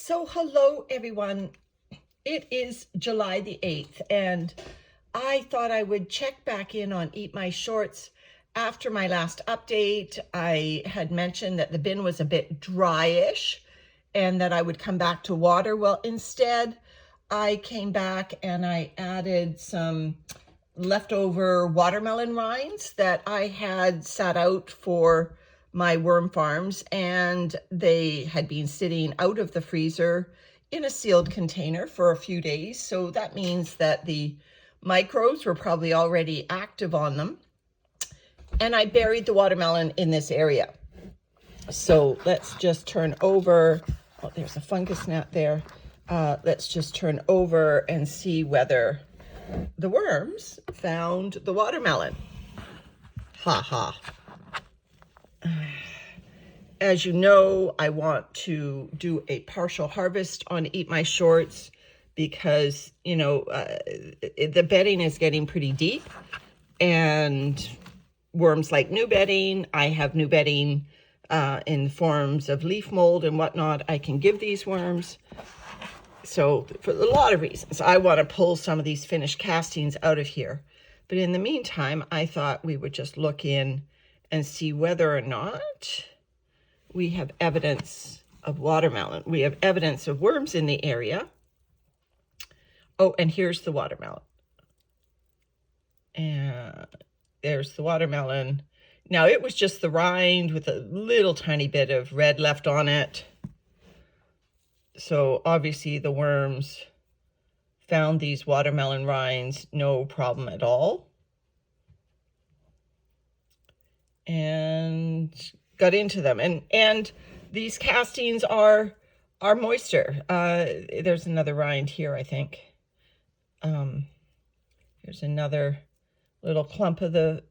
So hello everyone. It is July the 8th and I thought I would check back in on Eat My Shorts. After my last update, I had mentioned that the bin was a bit dryish and that I would come back to water. Well, instead I came back and I added some leftover watermelon rinds that I had sat out for my worm farms, and they had been sitting out of the freezer in a sealed container for a few days. So that means that the microbes were probably already active on them. And I buried the watermelon in this area. So let's just turn over. Oh, there's a fungus gnat there. Let's just turn over and see whether the worms found the watermelon. Ha ha. As you know, I want to do a partial harvest on Eat My Shorts because, the bedding is getting pretty deep and worms like new bedding. I have new bedding in forms of leaf mold and whatnot I can give these worms. So for a lot of reasons, I want to pull some of these finished castings out of here. But in the meantime, I thought we would just look in and see whether or not we have evidence of watermelon. We have evidence of worms in the area. Oh, and here's the watermelon. And there's the watermelon. Now, it was just the rind with a little tiny bit of red left on it. So obviously the worms found these watermelon rinds, no problem at all. And got into them. And these castings are moisture. There's another rind here, I think. Here's another little clump of the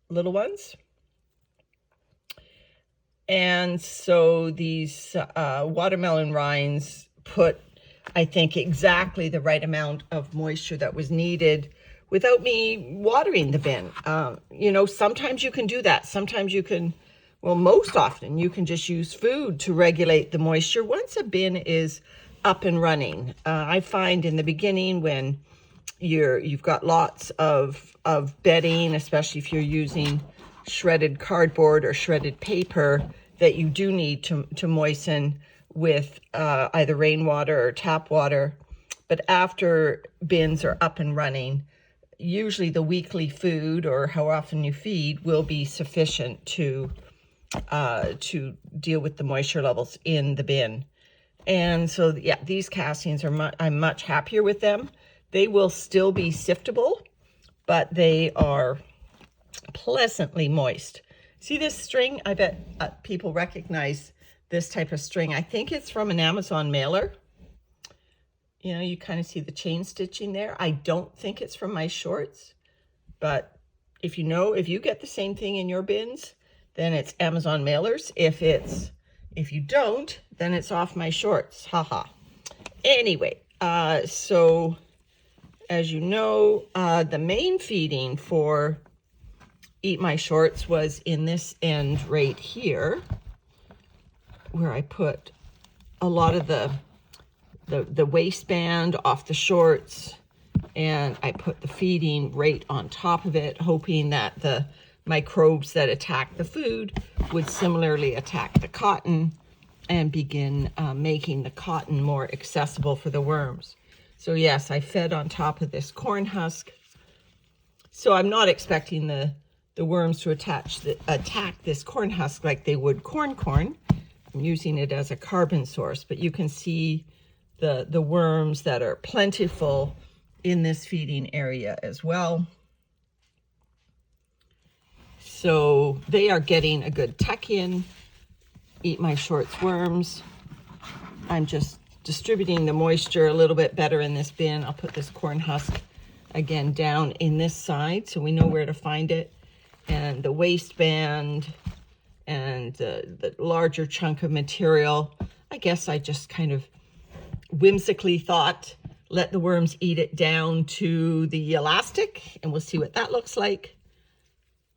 little ones. And so these watermelon rinds put, I think, exactly the right amount of moisture that was needed without me watering the bin. Sometimes you can do that. Sometimes you can, well, most often you can just use food to regulate the moisture once a bin is up and running. I find in the beginning when you've got lots of bedding, especially if you're using shredded cardboard or shredded paper, that you do need to moisten with either rainwater or tap water. But after bins are up and running, usually the weekly food or how often you feed will be sufficient to deal with the moisture levels in the bin. And so, yeah, these castings I'm much happier with them. They will still be siftable, but they are pleasantly moist. See this string? I bet people recognize this type of string. I think it's from an Amazon mailer. You kind of see the chain stitching there. I don't think it's from my shorts, but if you get the same thing in your bins, then it's Amazon mailers. If you don't, then it's off my shorts. Haha. Anyway, so as you know, the main feeding for Eat My Shorts was in this end right here, where I put a lot of the waistband off the shorts, and I put the feeding right on top of it, hoping that the microbes that attack the food would similarly attack the cotton and begin making the cotton more accessible for the worms. So yes, I fed on top of this corn husk. So I'm not expecting the worms to attack this corn husk like they would corn. I'm using it as a carbon source, but you can see the worms that are plentiful in this feeding area as well. So they are getting a good tuck in. Eat My Shorts worms. I'm just distributing the moisture a little bit better in this bin. I'll put this corn husk again down in this side so we know where to find it. And the waistband and the larger chunk of material, I guess I just kind of whimsically thought, let the worms eat it down to the elastic, and we'll see what that looks like.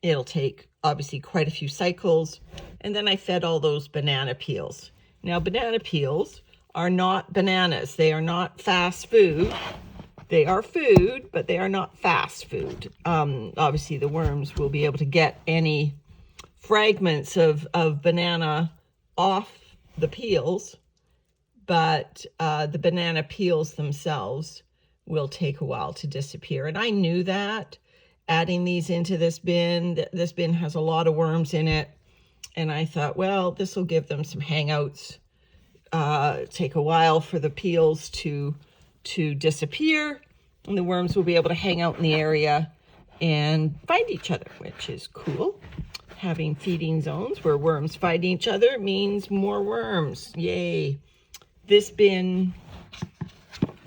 It'll take obviously quite a few cycles. And then I fed all those banana peels. Now, banana peels are not bananas. They are not fast food. They are food, but they are not fast food. Obviously, the worms will be able to get any fragments of banana off the peels, but the banana peels themselves will take a while to disappear. And I knew that adding these into this bin has a lot of worms in it. And I thought, well, this will give them some hangouts. Take a while for the peels to disappear, and the worms will be able to hang out in the area and find each other, which is cool. Having feeding zones where worms find each other means more worms. Yay. This bin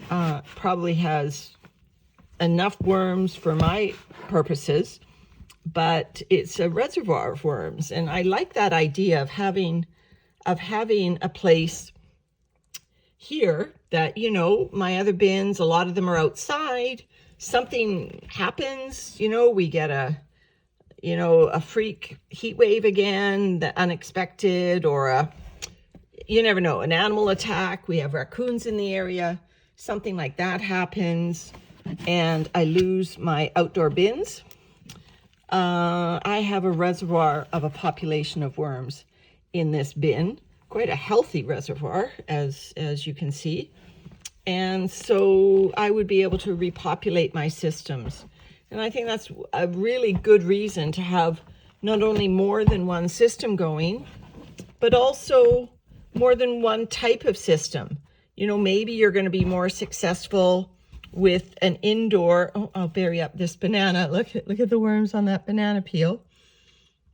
probably has enough worms for my purposes, but it's a reservoir of worms. And I like that idea of having a place here that, you know, my other bins, a lot of them are outside. Something happens, you know, we get a freak heat wave again, the unexpected, or you never know, an animal attack. We have raccoons in the area. Something like that happens, and I lose my outdoor bins. I have a reservoir of a population of worms in this bin, quite a healthy reservoir, as you can see. And so I would be able to repopulate my systems. And I think that's a really good reason to have not only more than one system going, but also more than one type of system. You know, maybe you're going to be more successful with an indoor. Oh, I'll bury up this banana. Look at the worms on that banana peel.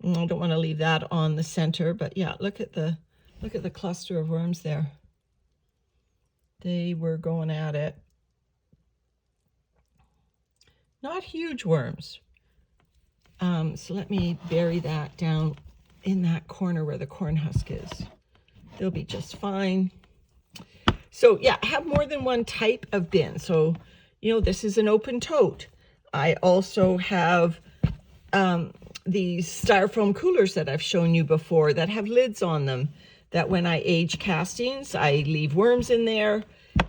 I don't want to leave that on the center, but yeah, look at the cluster of worms there. They were going at it. Not huge worms. So let me bury that down in that corner where the corn husk is. They'll be just fine. So yeah, have more than one type of bin. So, you know, this is an open tote. I also have these styrofoam coolers that I've shown you before that have lids on them, that when I age castings, I leave worms in there,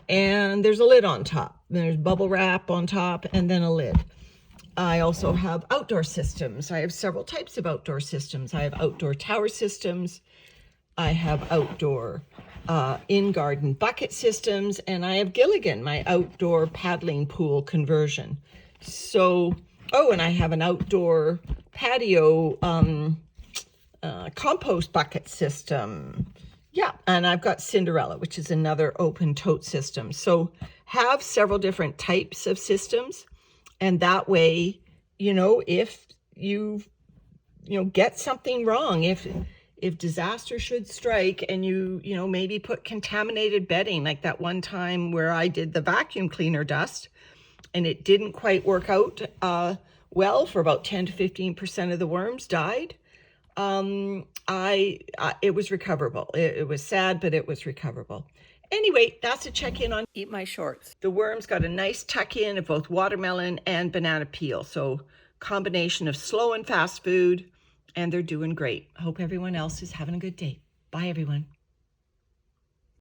and there's a lid on top. There's bubble wrap on top and then a lid. I also have outdoor systems. I have several types of outdoor systems. I have outdoor tower systems. I have outdoor in-garden bucket systems, and I have Gilligan, my outdoor paddling pool conversion. So, oh, and I have an outdoor patio compost bucket system. Yeah, and I've got Cinderella, which is another open tote system. So have several different types of systems, and that way, you know, if you get something wrong, if disaster should strike and you maybe put contaminated bedding, like that one time where I did the vacuum cleaner dust and it didn't quite work out well, for about 10 to 15% of the worms died. It was recoverable. It was sad, but it was recoverable. Anyway, that's a check-in on Eat My Shorts. The worms got a nice tuck-in of both watermelon and banana peel. So combination of slow and fast food, and they're doing great. I hope everyone else is having a good day. Bye, everyone.